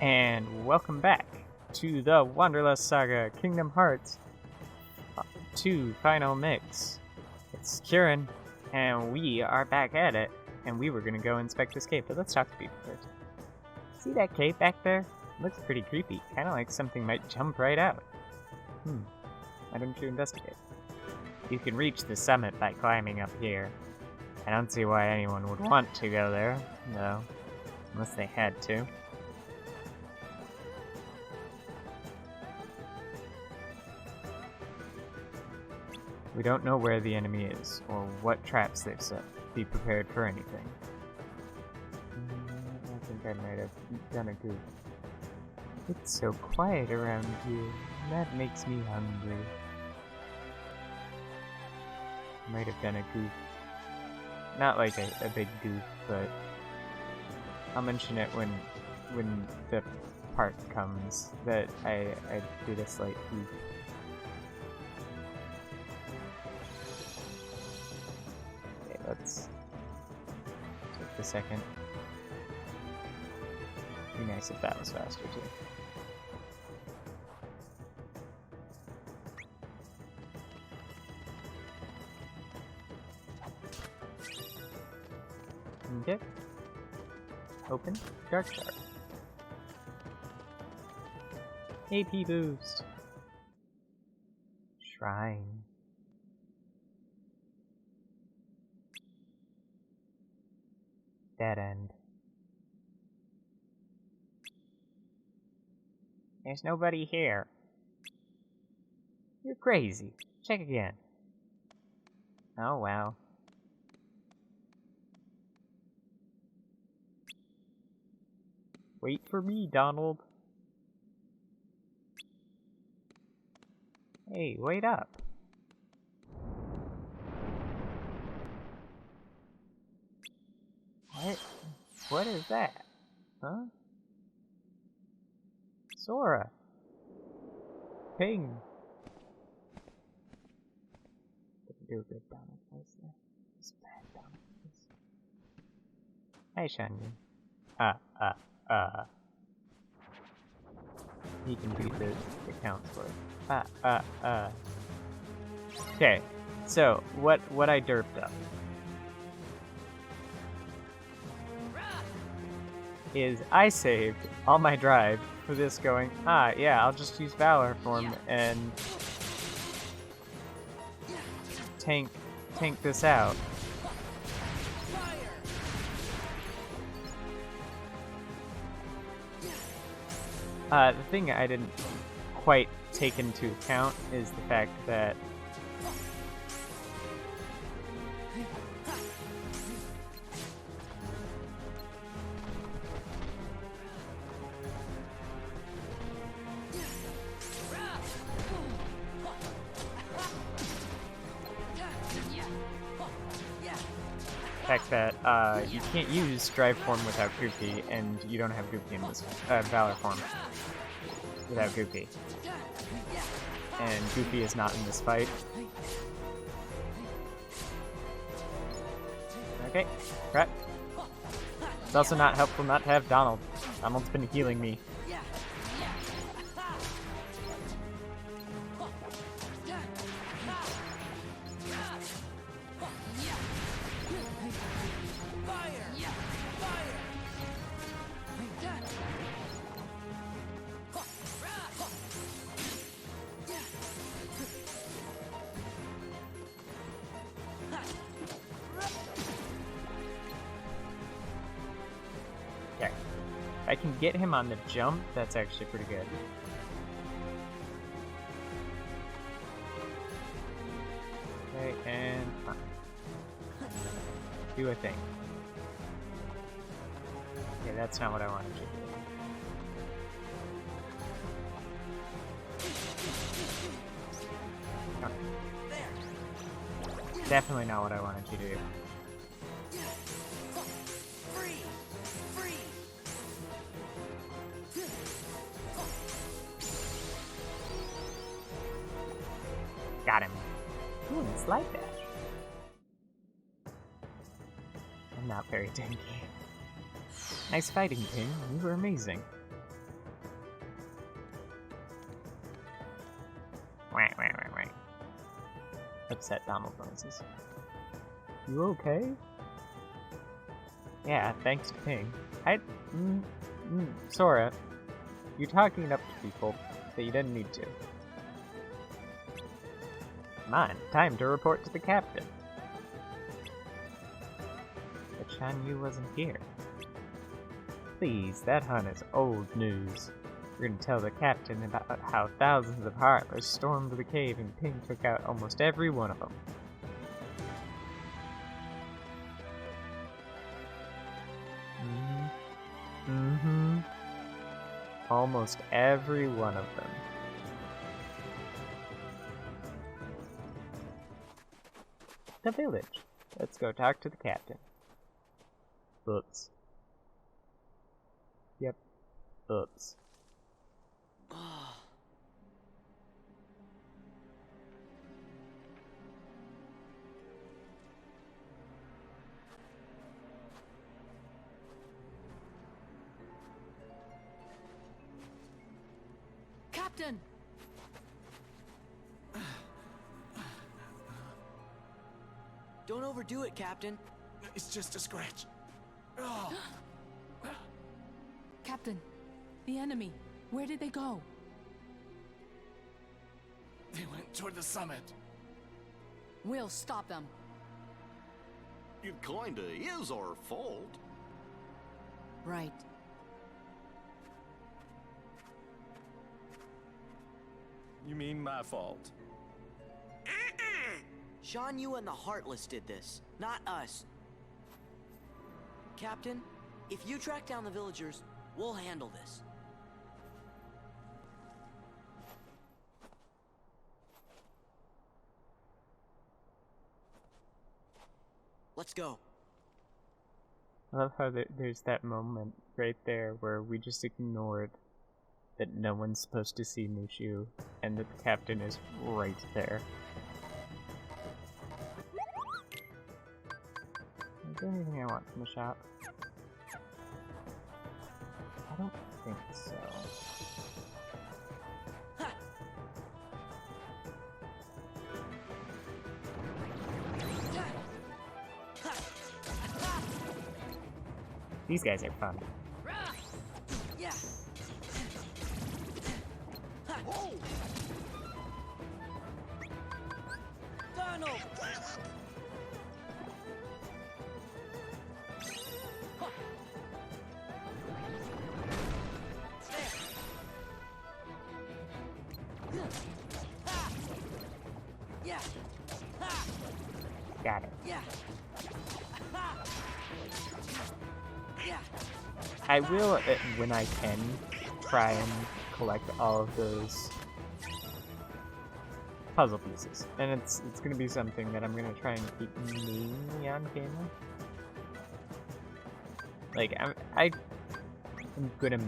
And welcome back to the Wanderlust Saga Kingdom Hearts 2 Final Mix. It's Kieran, and we are back at it, and we were going to go inspect this cave, but let's talk to people first. See that cave back there? Looks pretty creepy, kind of like something might jump right out. Why don't you investigate? You can reach the summit by climbing up here. I don't see why anyone would want to go there, though, unless they had to. We don't know where the enemy is, or what traps they've set. Be prepared for anything. I think I might have done a goof. It's so quiet around here. That makes me hungry. Might have done a goof. Not like a big goof, but I'll mention it when the part comes that I did a slight goof. Let's take a second. Be nice if that was faster too. Okay. Open. Dark Shard. AP boost. Shrine. Dead end. There's nobody here. You're crazy. Check again. Oh, wow. Wait for me, Donald. Hey, wait up. What is that? Huh? Sora. Ping. Didn't do a good Donald voice there. It's a bad Donald voice. Hi, Shandy. He can beat the counts for it. Okay, so what I derped up is I saved all my drive for this going, yeah, I'll just use Valor Form and tank this out. The thing I didn't quite take into account is the fact that you can't use Drive Form without Goofy, and you don't have Goofy in this Valor Form without Goofy. And Goofy is not in this fight. Okay, crap. It's also not helpful not to have Donald. Donald's been healing me. I can get him on the jump, that's actually pretty good. Okay, and do a thing. Okay, that's not what I wanted to do. Definitely not what I wanted you to do. Got him. Ooh, slide dash. I'm not very tanky. Nice fighting, King. You were amazing. Upset Donald noises. You okay? Yeah, thanks to Ping. Sora, you're talking up to people that you didn't need to. Come on, time to report to the captain. But Shan Yu wasn't here. Please, that hunt is old news. We're gonna tell the captain about how thousands of Heartless stormed the cave and Ping took out almost every one of them. Almost every one of them. The village. Let's go talk to the captain. Oops. Yep. Oops. Captain! Don't overdo it, Captain. It's just a scratch. Captain, the enemy, where did they go? They went toward the summit. We'll stop them. It kinda is our fault. Right. You mean my fault? Shan Yu and the Heartless did this, not us. Captain, if you track down the villagers, we'll handle this. Let's go. I love how there's that moment right there where we just ignored that no one's supposed to see Mushu, and that the captain is right there. Is there anything I want from the shop? I don't think so. These guys are fun. Yeah. Donald! Yeah. Got it. Yeah. Yeah. I will, when I can, try and collect all of those puzzle pieces, and it's gonna be something that I'm gonna try and keep mainly on camera. Like I'm gonna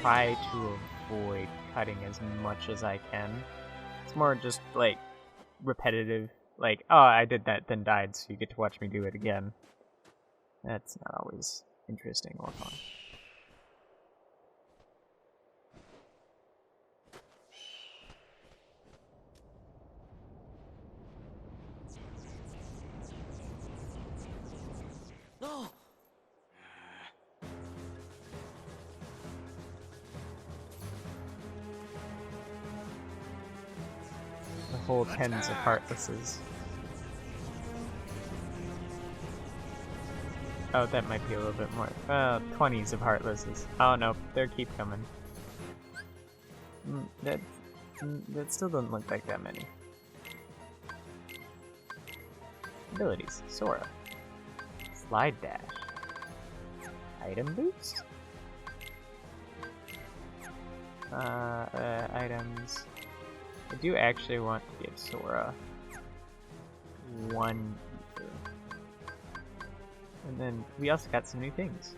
try to avoid cutting as much as I can. It's more just like repetitive, like, oh, I did that then died, so you get to watch me do it again. That's not always interesting or fun. No! The whole tens of Heartlesses. Oh, that might be a little bit more. 20s of Heartlesses. Oh no, they keep coming. That still doesn't look like that many. Abilities. Sora. Slide dash. Item boost? Items. I do actually want to give Sora one ether. And then we also got some new things.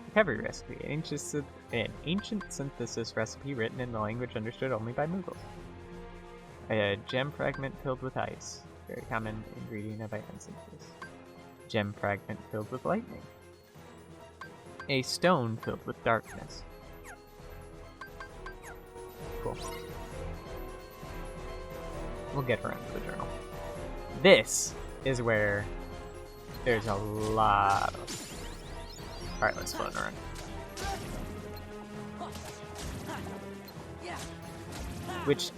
Recovery recipe. An ancient synthesis recipe written in the language understood only by Moogles. A gem fragment filled with ice. Very common ingredient of item synthesis. Gem fragment filled with lightning. A stone filled with darkness. Cool. We'll get around to the journal. This is where there's a lot of... Alright, let's float around. Which,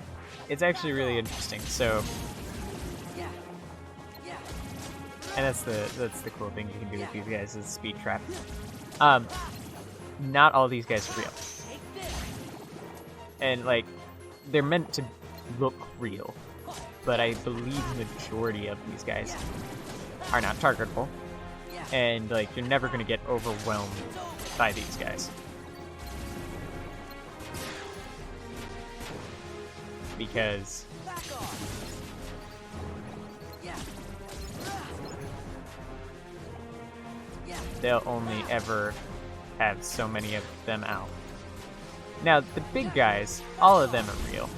it's actually really interesting, so... And that's the cool thing you can do with these guys is speed trap. Not all these guys are real. And, like, they're meant to look real. But I believe the majority of these guys are not targetable. And, like, you're never going to get overwhelmed by these guys. Because... they'll only ever have so many of them out. Now, the big guys, all of them are real.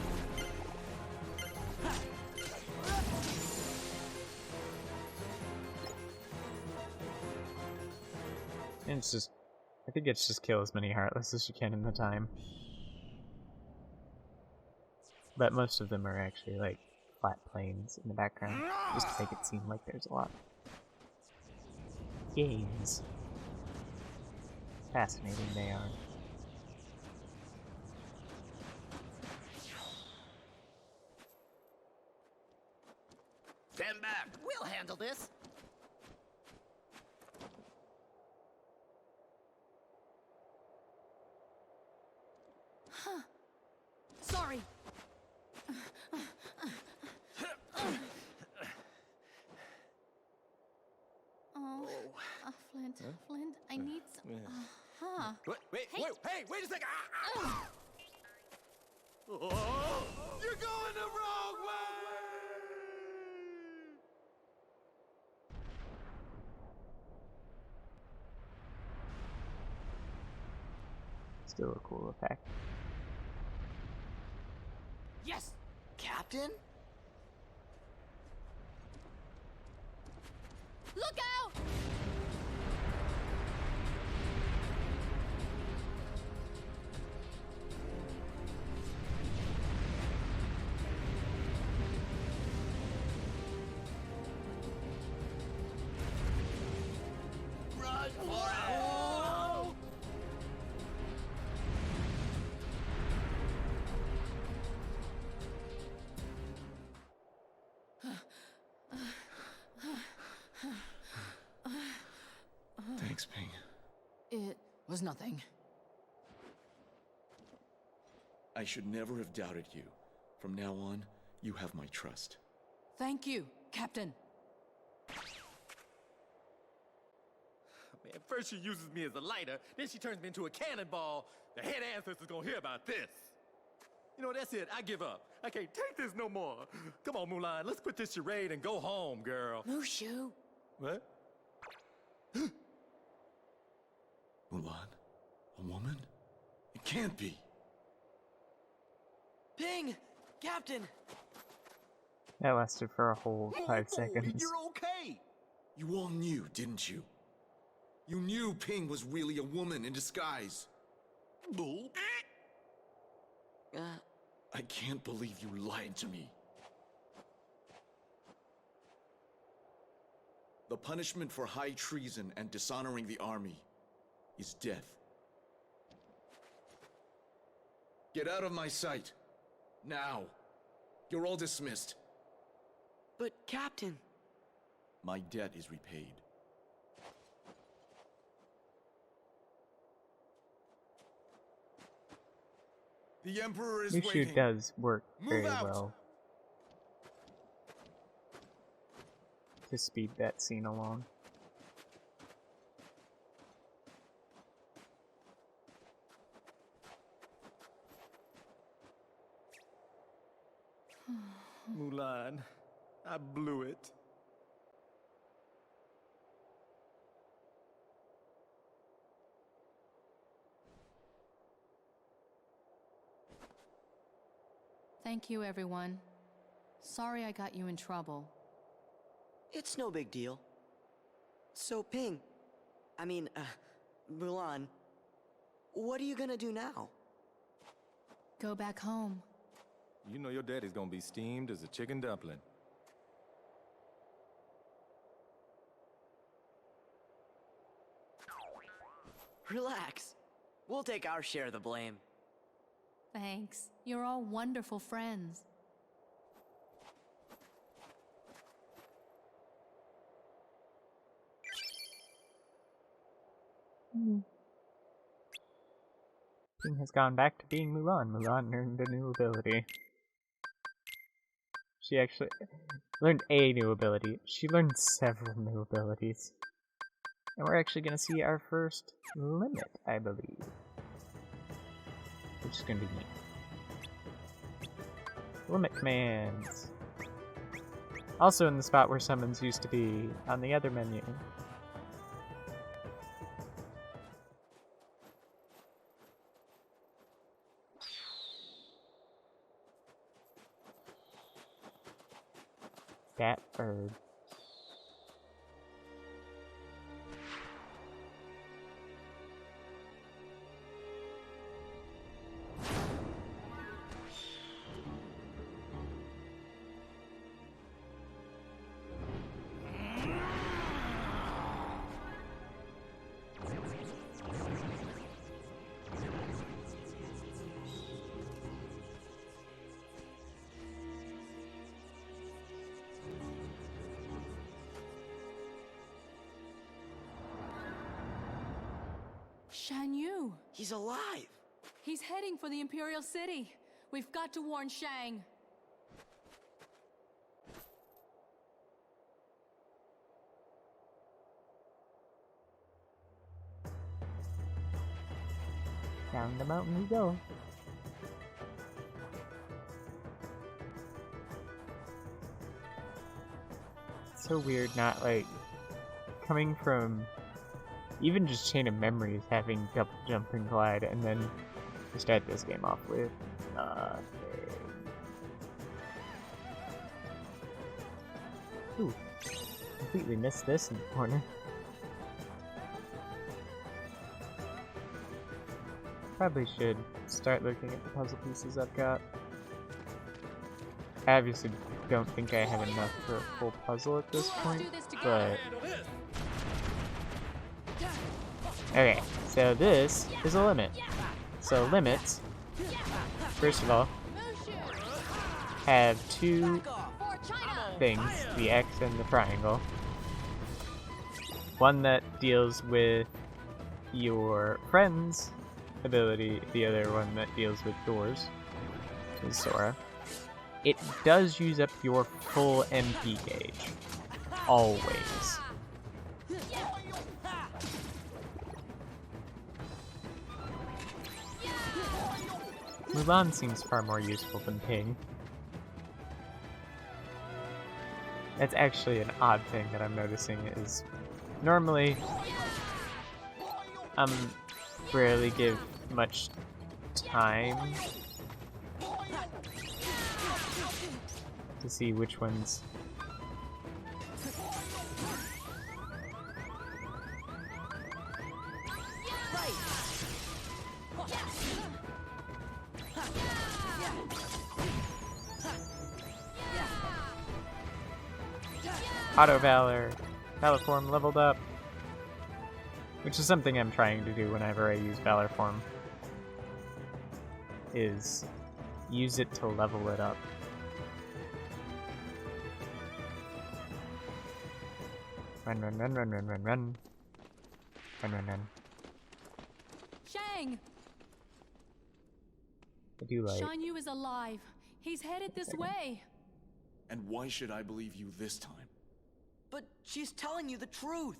And it's just, I think it's just kill as many Heartless as you can in the time. But most of them are actually like flat plains in the background, just to make it seem like there's a lot. Games. Fascinating they are. Stand back. We'll handle this. Sorry. Flint, I need some. Wait a second! Oh, you're going the wrong way! Still a cool effect. Yes! Captain? Look out! Run for it! Thanks, Ping. It was nothing. I should never have doubted you. From now on, you have my trust. Thank you, Captain. Man, first she uses me as a lighter, then she turns me into a cannonball. The head ancestor's gonna hear about this. You know, that's it. I give up. I can't take this no more. Come on, Mulan. Let's quit this charade and go home, girl. Mushu. What? Mulan? A woman? It can't be. Ping! Captain! That lasted for a whole 5 seconds. You're okay. You all knew, didn't you? You knew Ping was really a woman in disguise. Bull. I can't believe you lied to me. The punishment for high treason and dishonoring the army is death. Get out of my sight. Now. You're all dismissed. But, Captain... My debt is repaid. The Emperor is Mushu waiting. does work very Move out. well to speed that scene along. Mulan, I blew it. Thank you, everyone. Sorry I got you in trouble. It's no big deal. So, Ping... Mulan... What are you gonna do now? Go back home. You know your daddy's gonna be steamed as a chicken dumpling. Relax. We'll take our share of the blame. Thanks. You're all wonderful friends. King has gone back to being Mulan. Mulan earned a new ability. She actually learned a new ability. She learned several new abilities. And we're actually going to see our first limit, I believe. Which is going to be neat. Limit commands. Also in the spot where summons used to be on the other menu. That bird. Shan Yu! He's alive! He's heading for the Imperial City. We've got to warn Shang. Down the mountain we go. It's so weird not, like, coming from even just Chain of Memories having double jump and glide, and then to start this game off with nothing. Ooh, completely missed this in the corner. Probably should start looking at the puzzle pieces I've got. I obviously don't think I have enough for a full puzzle at this point, but... Okay, so this is a limit. So limits, first of all, have two things, the X and the triangle. One that deals with your friend's ability, the other one that deals with yours, which is Sora. It does use up your full MP gauge. Always. Mulan seems far more useful than Ping. That's actually an odd thing that I'm noticing is normally rarely give much time to see which ones Auto Valor, Valor Form leveled up, which is something I'm trying to do whenever I use Valor Form, is use it to level it up. Run, run, run, run, run, run, run. Run, run, run. Shang! I do like... Shan Yu is alive. He's headed this way. And why should I believe you this time? But she's telling you the truth.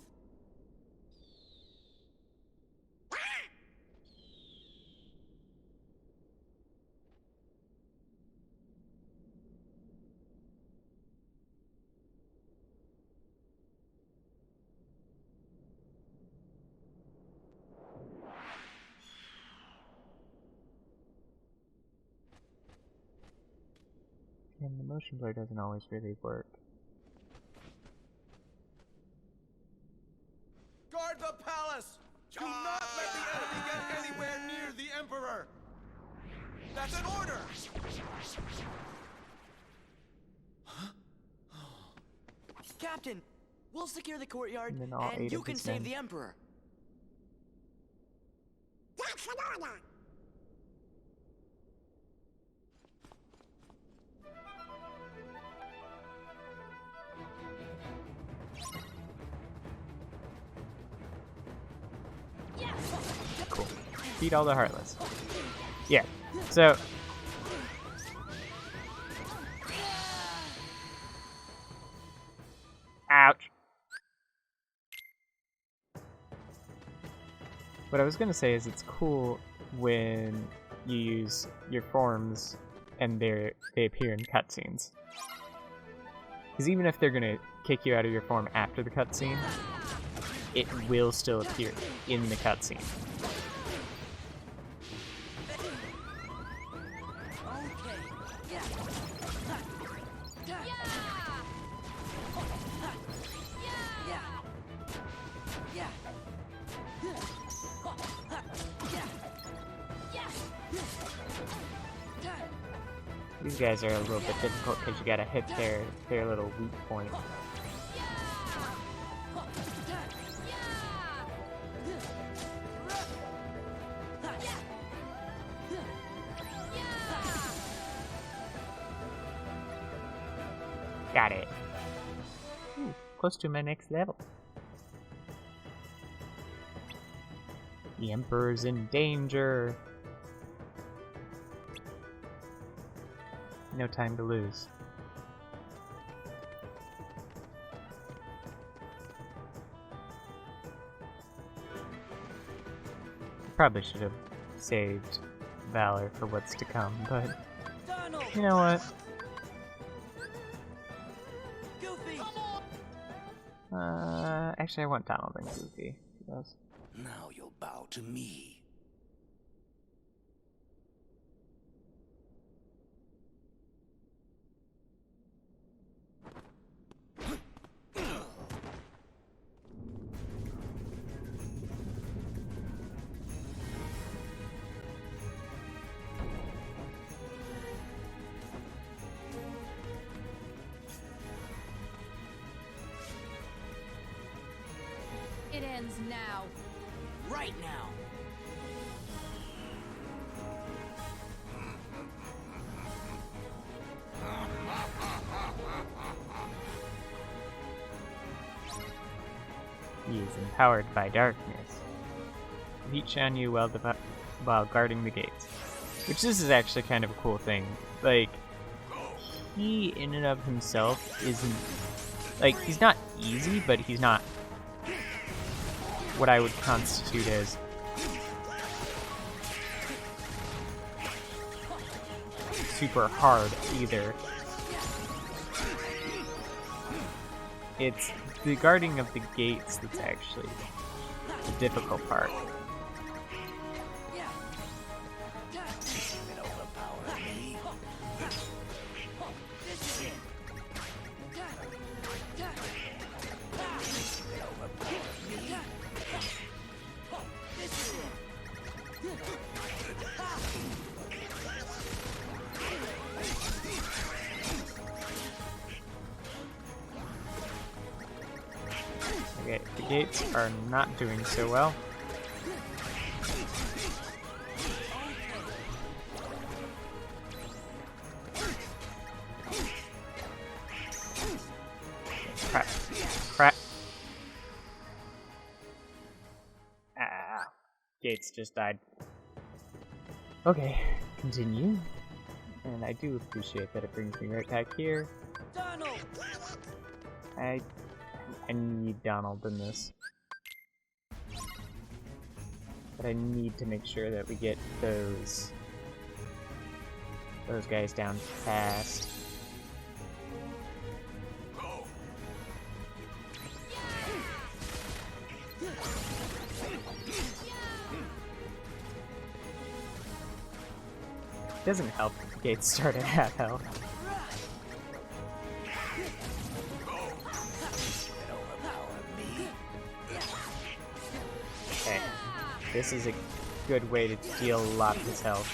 And the motion blur doesn't always really work. Guard the palace! Do not let the enemy get anywhere near the Emperor! That's an order! Captain, we'll secure the courtyard, And then all 8 and you of can his save men. the Emperor. Cool. Beat all the Heartless. Yeah. So. Ouch. What I was gonna say is it's cool when you use your forms and they appear in cutscenes. Because even if they're gonna kick you out of your form after the cutscene, it will still appear in the cutscene. These guys are a little bit difficult because you gotta hit their little weak point. Got it. Ooh, close to my next level. The Emperor's in danger. No time to lose. Probably should have saved Valor for what's to come, but you know what? Actually, I want Donald and Goofy. Yes. Now you'll bow to me. It ends now. Right now. He is empowered by darkness. Reach on you while guarding the gates. Which this is actually kind of a cool thing. Like, he in and of himself isn't... Like, he's not easy, but he's not what I would constitute as super hard either. It's the guarding of the gates that's actually the difficult part. Okay, the gates are not doing so well. Crap. Crap. Ah. Gates just died. Okay, continue. And I do appreciate that it brings me right back here. Donald! I need Donald in this. But I need to make sure that we get those guys down fast. It doesn't help if the gates start at half health. Okay, this is a good way to deal a lot of his health.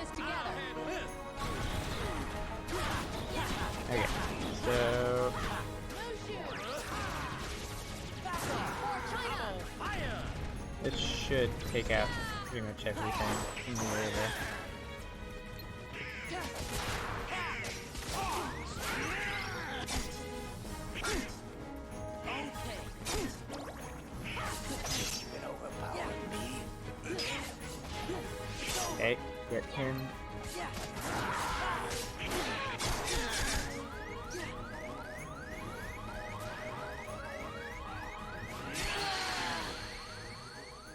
this together. Handle this. Okay, so this should take out pretty much everything in the river. Okay, get him.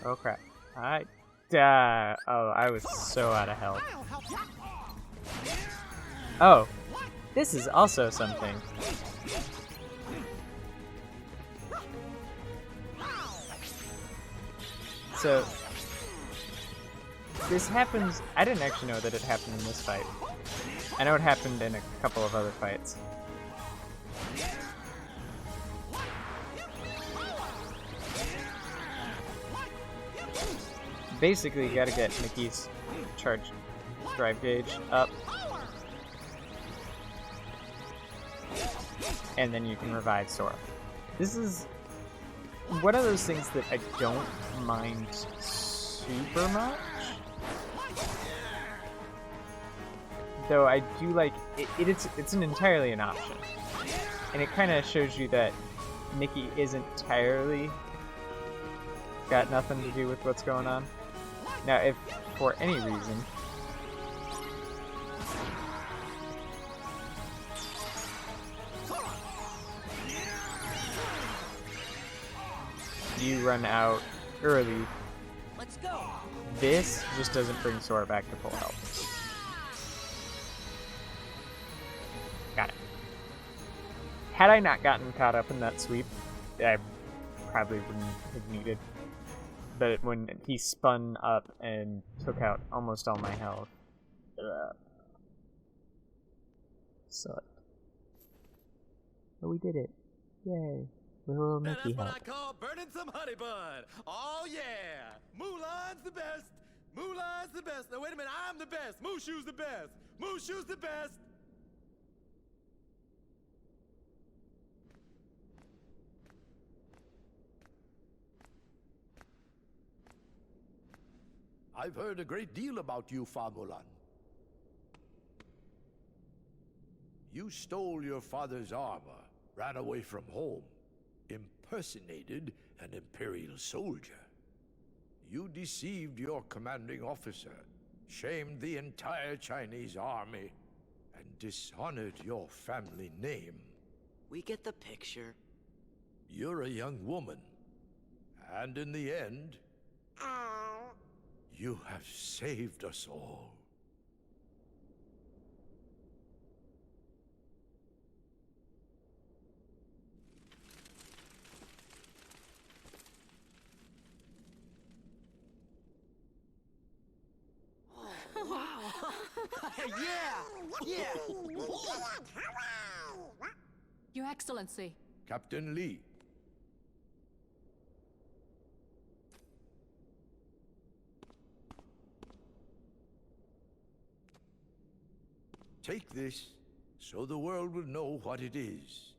Oh crap. I was so out of health. Oh, this is also something. So, this happens. I didn't actually know that it happened in this fight. I know it happened in a couple of other fights. Basically, you gotta get Mickey's charge drive gauge up. And then you can revive Sora. This is one of those things that I don't mind super much. Though I do like it. It's entirely an option. And it kind of shows you that Mickey isn't entirely got nothing to do with what's going on. Now, if for any reason you run out early, Let's go. this just doesn't bring Sora back to full health. Got it. Had I not gotten caught up in that sweep, I probably wouldn't have needed. But when he spun up and took out almost all my health, sucked. But we did it. Yay. With a little Now Mickey that's what help. I call burning some honey bun. Oh yeah, Mulan's the best. Mulan's the best. Now wait a minute, I'm the best. Mushu's the best. Mushu's the best. I've heard a great deal about you, Famulan. You stole your father's armor, ran away from home, impersonated an Imperial soldier. You deceived your commanding officer, shamed the entire Chinese army, and dishonored your family name. We get the picture. You're a young woman, and in the end, you have saved us all. Yeah. Your Excellency. Captain Lee. Take this, so the world will know what it is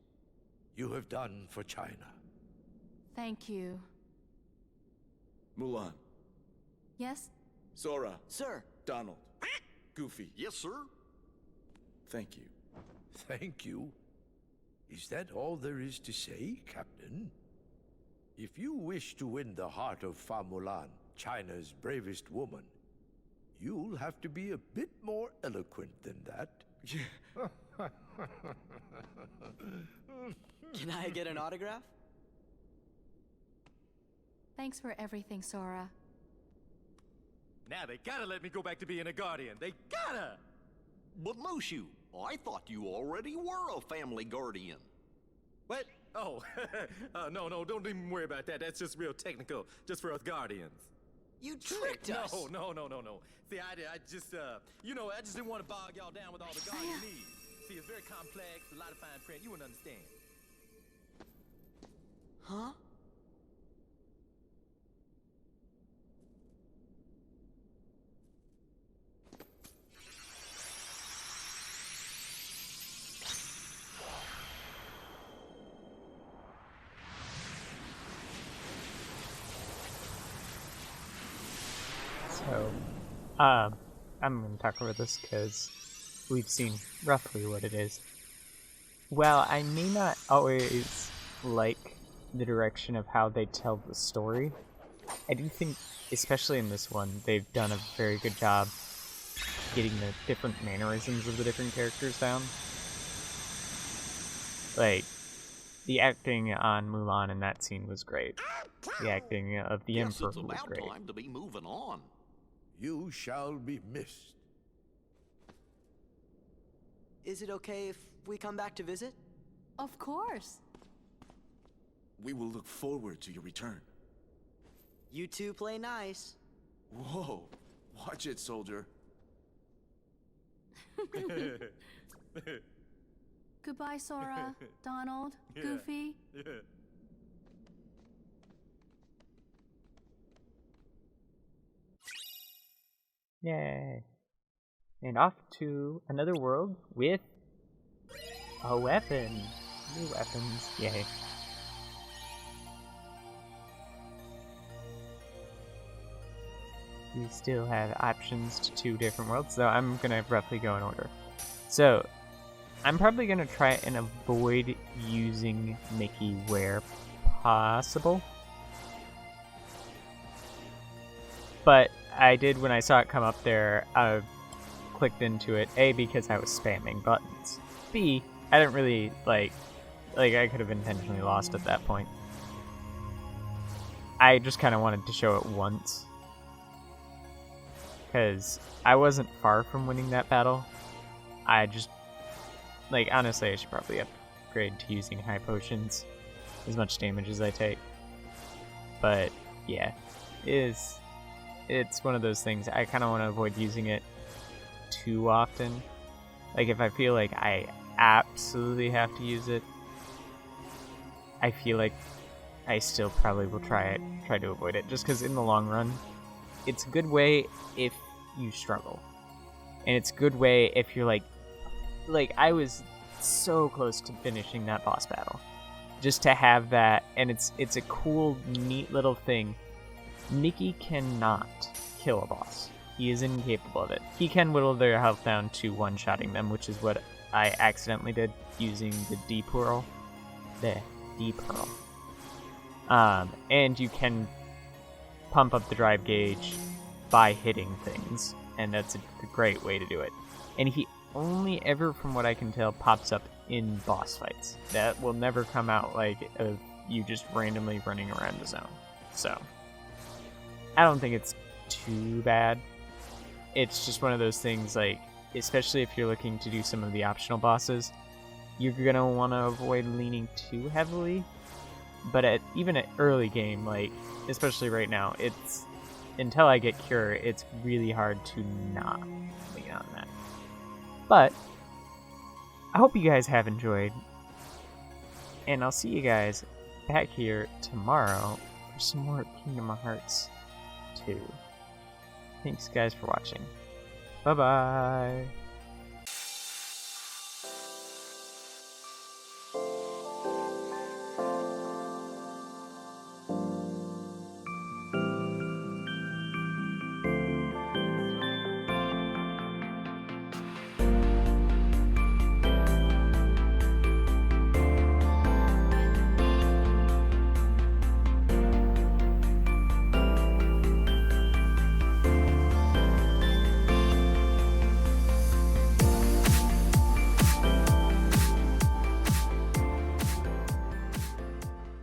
you have done for China. Thank you. Mulan, Yes? Sora, Sir. Donald, Goofy. Yes, sir? Thank you. Thank you. Is that all there is to say, Captain? If you wish to win the heart of Famulan, China's bravest woman, you'll have to be a bit more eloquent than that. Can I get an autograph? Thanks for everything, Sora. Now they gotta let me go back to being a guardian. They gotta. But Mushu, I thought you already were a family guardian. What? Oh, no, don't even worry about that. That's just real technical, just for us guardians. You tricked us. No. See, I just, I just didn't want to bog y'all down with all the guardian needs. See, it's very complex, a lot of fine print. You wouldn't understand. Huh? I'm going to talk over this because we've seen roughly what it is. While I may not always like the direction of how they tell the story, I do think, especially in this one, they've done a very good job getting the different mannerisms of the different characters down. Like, the acting on Mulan in that scene was great. The acting of the Guess Emperor it's was about great. time to be moving on. You shall be missed. Is it okay if we come back to visit? Of course. We will look forward to your return. You two play nice. Whoa, watch it, soldier. Goodbye, Sora, Donald, Goofy. Yay. And off to another world with a weapon. New weapons. Yay. We still have options to 2 different worlds, so I'm gonna roughly go in order. So, I'm probably gonna try and avoid using Mickey where possible. But I did, when I saw it come up there, I clicked into it, A, because I was spamming buttons. B, I didn't really, like I could have intentionally lost at that point. I just kind of wanted to show it once. Because I wasn't far from winning that battle. I just, honestly, I should probably upgrade to using high potions. As much damage as I take. But, yeah. It's one of those things, I kind of want to avoid using it too often. Like, if I feel like I absolutely have to use it, I feel like I still probably will try to avoid it. Just because in the long run, it's a good way if you struggle. And it's a good way if you're like I was so close to finishing that boss battle. Just to have that, and it's a cool, neat little thing. Mickey cannot kill a boss. He is incapable of it. He can whittle their health down to one-shotting them, which is what I accidentally did using the D-Pearl. The D-Pearl. And you can pump up the drive gauge by hitting things, and that's a great way to do it. And he only ever, from what I can tell, pops up in boss fights. That will never come out of you just randomly running around the zone. So, I don't think it's too bad. It's just one of those things, especially if you're looking to do some of the optional bosses, you're gonna want to avoid leaning too heavily. But even at early game, especially right now, it's until I get Cure, it's really hard to not lean on that. But I hope you guys have enjoyed, and I'll see you guys back here tomorrow for some more Kingdom Hearts 2. Thanks guys for watching. Bye bye.